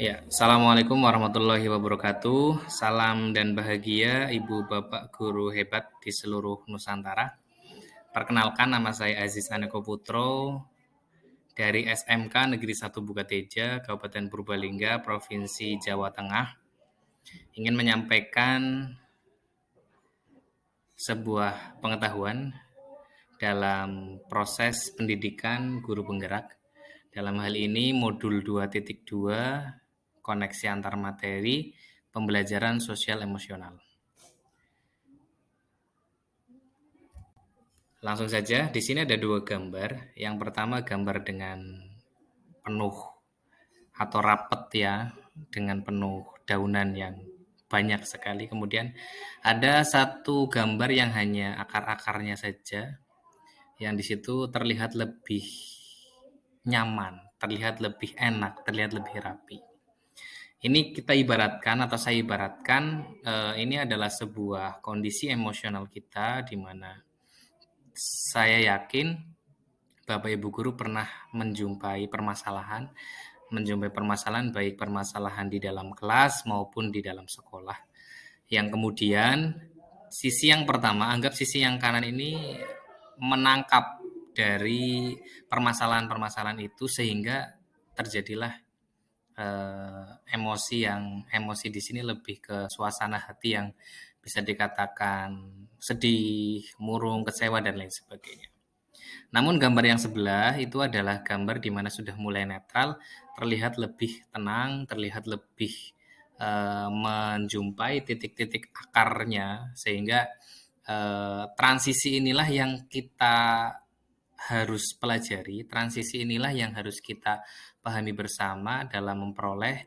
Ya, Assalamualaikum warahmatullahi wabarakatuh. Salam dan bahagia Ibu Bapak Guru hebat di seluruh Nusantara. Perkenalkan, nama saya Aziz Aneko Putro dari SMK Negeri 1 Bukateja, Kabupaten Purbalingga, Provinsi Jawa Tengah. Ingin menyampaikan sebuah pengetahuan dalam proses pendidikan guru penggerak. Dalam hal ini modul 2.2 koneksi antar materi pembelajaran sosial emosional. Langsung saja, di sini ada dua gambar. Yang pertama gambar dengan penuh atau rapet ya, dengan penuh daunan yang banyak sekali. Kemudian ada satu gambar yang hanya akar-akarnya saja, yang di situ terlihat lebih nyaman, terlihat lebih enak, terlihat lebih rapi. Ini kita ibaratkan atau saya ibaratkan ini adalah sebuah kondisi emosional kita di mana saya yakin Bapak Ibu guru pernah menjumpai permasalahan baik permasalahan di dalam kelas maupun di dalam sekolah. Yang kemudian sisi yang pertama, anggap sisi yang kanan ini menangkap dari permasalahan-permasalahan itu sehingga terjadilah emosi di sini lebih ke suasana hati yang bisa dikatakan sedih, murung, kecewa dan lain sebagainya. Namun gambar yang sebelah itu adalah gambar di mana sudah mulai netral, terlihat lebih tenang, terlihat lebih menjumpai titik-titik akarnya sehingga transisi inilah yang kita harus pelajari, transisi inilah yang harus kita pahami bersama dalam memperoleh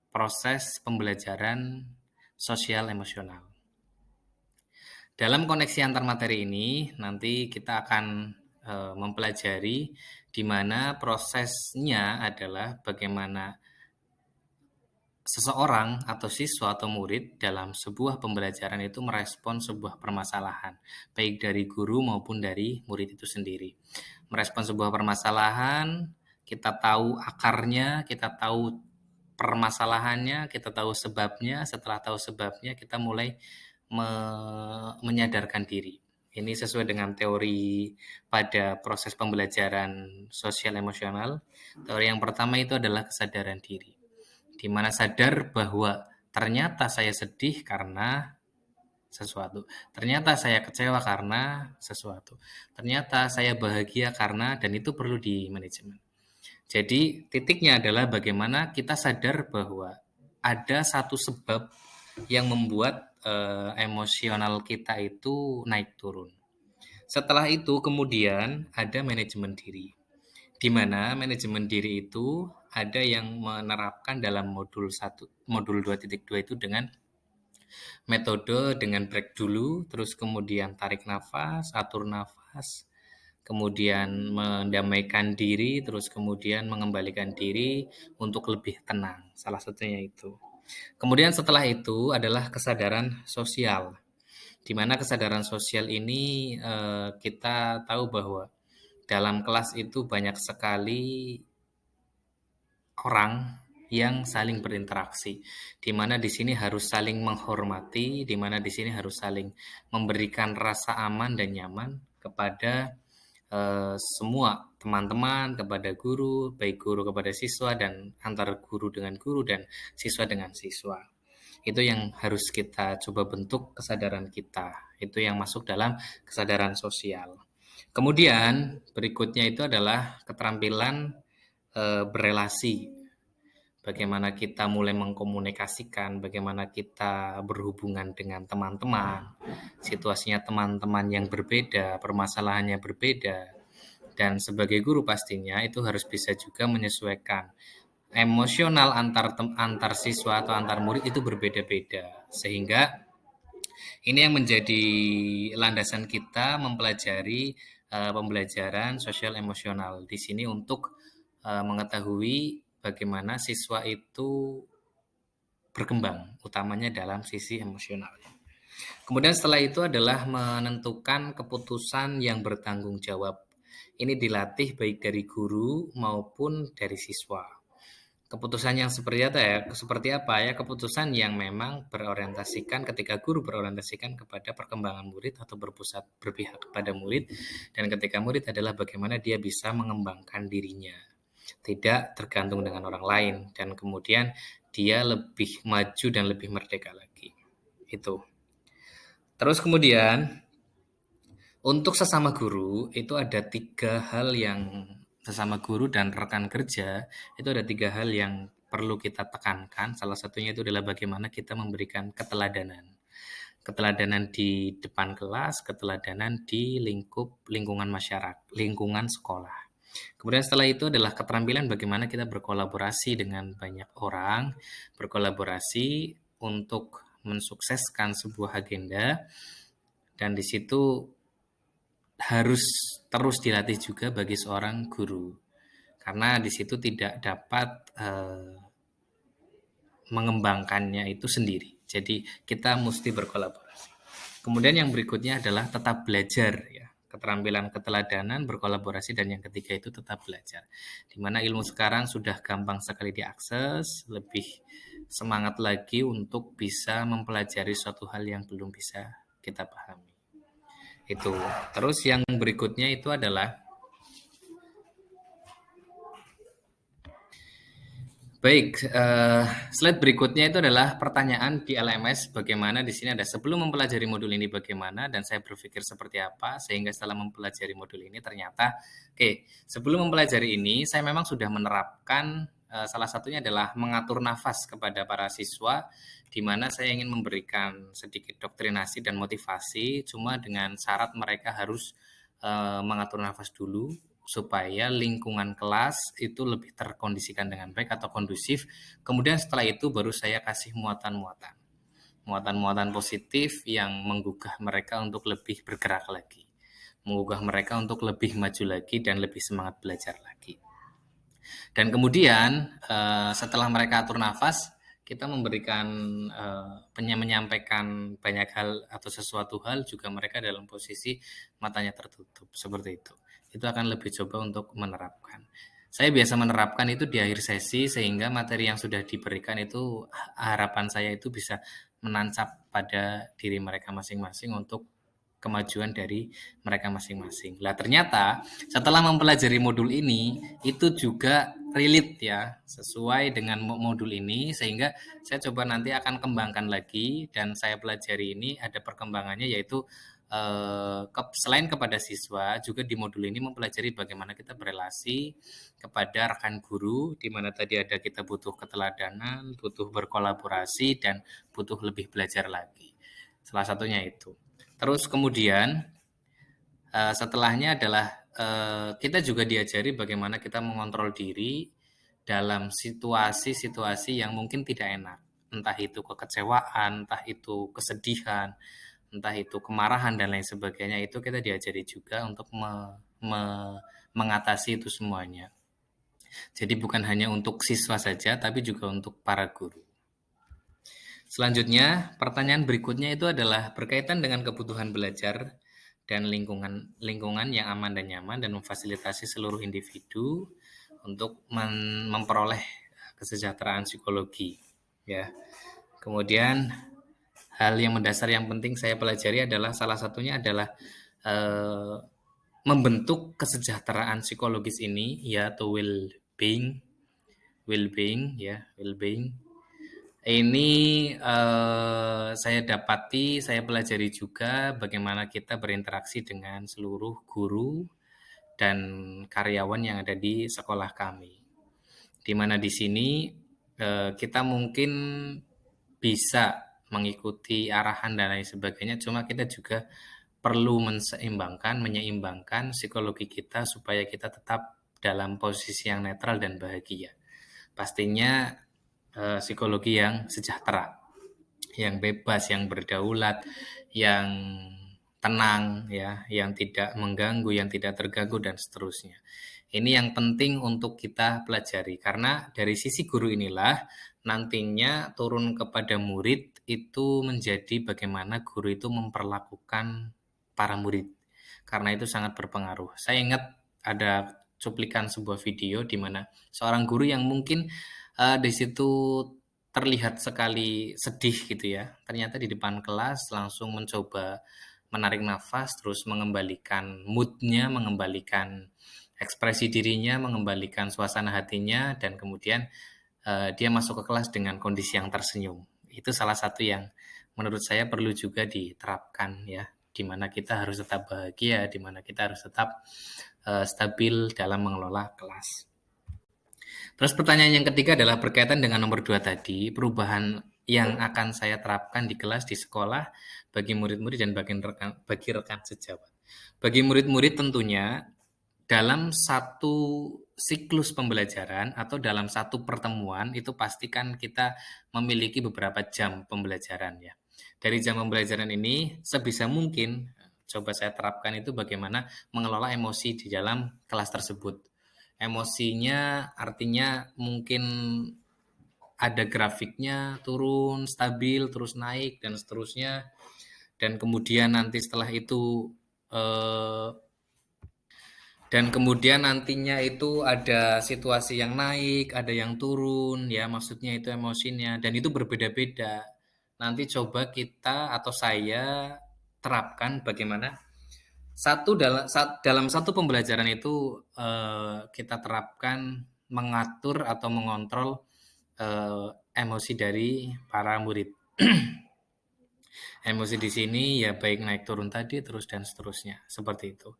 proses pembelajaran sosial emosional. Dalam koneksi antar materi ini nanti kita akan mempelajari di mana prosesnya adalah bagaimana seseorang atau siswa atau murid dalam sebuah pembelajaran itu merespon sebuah permasalahan, baik dari guru maupun dari murid itu sendiri. Merespon sebuah permasalahan, kita tahu akarnya, kita tahu permasalahannya, kita tahu sebabnya. Setelah tahu sebabnya, kita mulai menyadarkan diri. Ini sesuai dengan teori pada proses pembelajaran sosial emosional. Teori yang pertama itu adalah kesadaran diri, di mana sadar bahwa ternyata saya sedih karena sesuatu, ternyata saya kecewa karena sesuatu, ternyata saya bahagia karena, dan itu perlu di manajemen. Jadi titiknya adalah bagaimana kita sadar bahwa ada satu sebab yang membuat emosional kita itu naik turun. Setelah itu kemudian ada manajemen diri, di mana manajemen diri itu ada yang menerapkan dalam modul 2.2 itu dengan metode dengan break dulu, terus kemudian tarik nafas, atur nafas, kemudian mendamaikan diri, terus kemudian mengembalikan diri untuk lebih tenang. Salah satunya itu. Kemudian setelah itu adalah kesadaran sosial, di mana kesadaran sosial ini kita tahu bahwa dalam kelas itu banyak sekali orang yang saling berinteraksi, di mana di sini harus saling menghormati, di mana di sini harus saling memberikan rasa aman dan nyaman kepada semua teman-teman, kepada guru, baik guru kepada siswa dan antar guru dengan guru dan siswa dengan siswa. Itu yang harus kita coba bentuk kesadaran kita. Itu yang masuk dalam kesadaran sosial. Kemudian berikutnya itu adalah keterampilan berelasi. Bagaimana kita mulai mengkomunikasikan, bagaimana kita berhubungan dengan teman-teman, situasinya teman-teman yang berbeda, permasalahannya berbeda, dan sebagai guru pastinya itu harus bisa juga menyesuaikan emosional antar siswa atau antar murid itu berbeda-beda, sehingga ini yang menjadi landasan kita mempelajari pembelajaran sosial emosional di sini untuk mengetahui bagaimana siswa itu berkembang, utamanya dalam sisi emosionalnya. Kemudian setelah itu adalah menentukan keputusan yang bertanggung jawab. Ini dilatih baik dari guru maupun dari siswa. Keputusan yang seperti apa ya? Keputusan yang memang berorientasikan ketika guru berorientasikan kepada perkembangan murid atau berpihak kepada murid, dan ketika murid adalah bagaimana dia bisa mengembangkan dirinya, tidak tergantung dengan orang lain, dan kemudian dia lebih maju dan lebih merdeka lagi. Itu. Terus kemudian untuk sesama guru itu ada 3 hal yang sesama guru dan rekan kerja itu ada 3 hal yang perlu kita tekankan. Salah satunya itu adalah bagaimana kita memberikan keteladanan. Keteladanan di depan kelas, keteladanan di lingkungan masyarakat, lingkungan sekolah. Kemudian setelah itu adalah keterampilan bagaimana kita berkolaborasi dengan banyak orang, berkolaborasi untuk mensukseskan sebuah agenda, dan di situ harus terus dilatih juga bagi seorang guru. Karena di situ tidak dapat mengembangkannya itu sendiri. Jadi kita mesti berkolaborasi. Kemudian yang berikutnya adalah tetap belajar ya. Keterampilan keteladanan, berkolaborasi, dan yang ketiga itu tetap belajar. Di mana ilmu sekarang sudah gampang sekali diakses, lebih semangat lagi untuk bisa mempelajari suatu hal yang belum bisa kita pahami. Itu. Terus yang berikutnya itu adalah baik, slide berikutnya itu adalah pertanyaan di LMS, bagaimana di sini ada sebelum mempelajari modul ini bagaimana dan saya berpikir seperti apa, sehingga setelah mempelajari modul ini ternyata, sebelum mempelajari ini saya memang sudah menerapkan, salah satunya adalah mengatur nafas kepada para siswa, di mana saya ingin memberikan sedikit doktrinasi dan motivasi, cuma dengan syarat mereka harus mengatur nafas dulu, supaya lingkungan kelas itu lebih terkondisikan dengan baik atau kondusif. Kemudian setelah itu baru saya kasih muatan-muatan positif yang menggugah mereka untuk lebih bergerak lagi, menggugah mereka untuk lebih maju lagi dan lebih semangat belajar lagi. Dan kemudian setelah mereka atur nafas, kita memberikan menyampaikan banyak hal atau sesuatu hal juga mereka dalam posisi matanya tertutup seperti itu. Itu akan lebih coba untuk menerapkan. Saya biasa menerapkan itu di akhir sesi sehingga materi yang sudah diberikan itu harapan saya itu bisa menancap pada diri mereka masing-masing untuk kemajuan dari mereka masing-masing. Lah ternyata setelah mempelajari modul ini itu juga relate ya sesuai dengan modul ini, sehingga saya coba nanti akan kembangkan lagi dan saya pelajari ini ada perkembangannya, yaitu selain kepada siswa juga di modul ini mempelajari bagaimana kita berelasi kepada rekan guru, di mana tadi ada kita butuh keteladanan, butuh berkolaborasi, dan butuh lebih belajar lagi. Salah satunya itu. Terus kemudian setelahnya adalah kita juga diajari bagaimana kita mengontrol diri dalam situasi-situasi yang mungkin tidak enak. Entah itu kekecewaan, entah itu kesedihan, entah itu kemarahan dan lain sebagainya. Itu kita diajari juga untuk mengatasi itu semuanya. Jadi bukan hanya untuk siswa saja, tapi juga untuk para guru. Selanjutnya, pertanyaan berikutnya itu adalah berkaitan dengan kebutuhan belajar dan lingkungan yang aman dan nyaman dan memfasilitasi seluruh individu untuk memperoleh kesejahteraan psikologi. Ya. Kemudian hal yang mendasar yang penting saya pelajari adalah salah satunya adalah membentuk kesejahteraan psikologis ini ya, atau well-being ini saya pelajari juga bagaimana kita berinteraksi dengan seluruh guru dan karyawan yang ada di sekolah kami. Di mana di sini kita mungkin bisa mengikuti arahan dan lain sebagainya, cuma kita juga perlu menyeimbangkan psikologi kita supaya kita tetap dalam posisi yang netral dan bahagia. Pastinya psikologi yang sejahtera, yang bebas, yang berdaulat, yang tenang ya, yang tidak mengganggu, yang tidak terganggu dan seterusnya. Ini yang penting untuk kita pelajari, karena dari sisi guru inilah nantinya turun kepada murid itu menjadi bagaimana guru itu memperlakukan para murid. Karena itu sangat berpengaruh. Saya ingat ada cuplikan sebuah video di mana seorang guru yang mungkin Di situ terlihat sekali sedih gitu ya. Ternyata di depan kelas langsung mencoba menarik nafas, terus mengembalikan mood-nya, mengembalikan ekspresi dirinya, mengembalikan suasana hatinya, dan kemudian dia masuk ke kelas dengan kondisi yang tersenyum. Itu salah satu yang menurut saya perlu juga diterapkan ya, di mana kita harus tetap bahagia, di mana kita harus tetap stabil dalam mengelola kelas. Terus pertanyaan yang ketiga adalah berkaitan dengan nomor dua tadi, perubahan yang akan saya terapkan di kelas, di sekolah, bagi murid-murid dan bagi rekan sejawat. Bagi murid-murid tentunya dalam satu siklus pembelajaran atau dalam satu pertemuan itu pastikan kita memiliki beberapa jam pembelajaran ya. Dari jam pembelajaran ini sebisa mungkin coba saya terapkan itu bagaimana mengelola emosi di dalam kelas tersebut. Emosinya artinya mungkin ada grafiknya turun, stabil, terus naik dan seterusnya. Dan kemudian nanti setelah itu eh, dan kemudian nantinya itu ada situasi yang naik, ada yang turun, ya maksudnya itu emosinya, dan itu berbeda-beda. Nanti coba kita atau saya terapkan bagaimana dalam satu pembelajaran itu kita terapkan mengatur atau mengontrol emosi dari para murid. Emosi di sini ya baik naik turun tadi terus dan seterusnya seperti itu.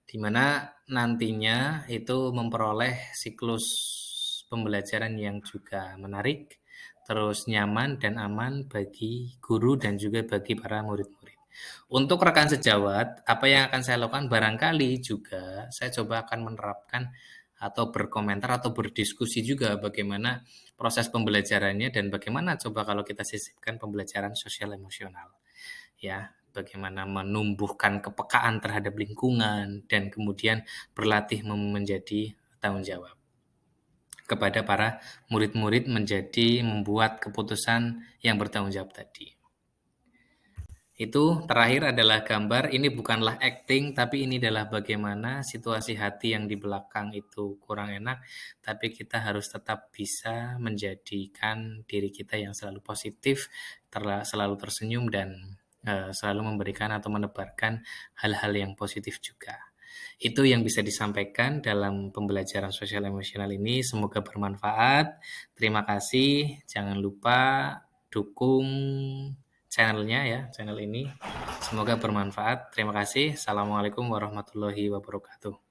Di mana nantinya itu memperoleh siklus pembelajaran yang juga menarik, terus nyaman dan aman bagi guru dan juga bagi para murid-murid. Untuk rekan sejawat, apa yang akan saya lakukan barangkali juga saya coba akan menerapkan atau berkomentar atau berdiskusi juga bagaimana proses pembelajarannya dan bagaimana coba kalau kita sisipkan pembelajaran sosial emosional ya, bagaimana menumbuhkan kepekaan terhadap lingkungan dan kemudian berlatih menjadi tanggung jawab kepada para murid-murid menjadi membuat keputusan yang bertanggung jawab tadi. Itu terakhir adalah gambar, ini bukanlah acting, tapi ini adalah bagaimana situasi hati yang di belakang itu kurang enak, tapi kita harus tetap bisa menjadikan diri kita yang selalu positif, selalu tersenyum, dan selalu memberikan atau menebarkan hal-hal yang positif juga. Itu yang bisa disampaikan dalam pembelajaran sosial emosional ini. Semoga bermanfaat. Terima kasih. Jangan lupa dukung channelnya ya, channel ini. Semoga bermanfaat. Terima kasih. Assalamualaikum warahmatullahi wabarakatuh.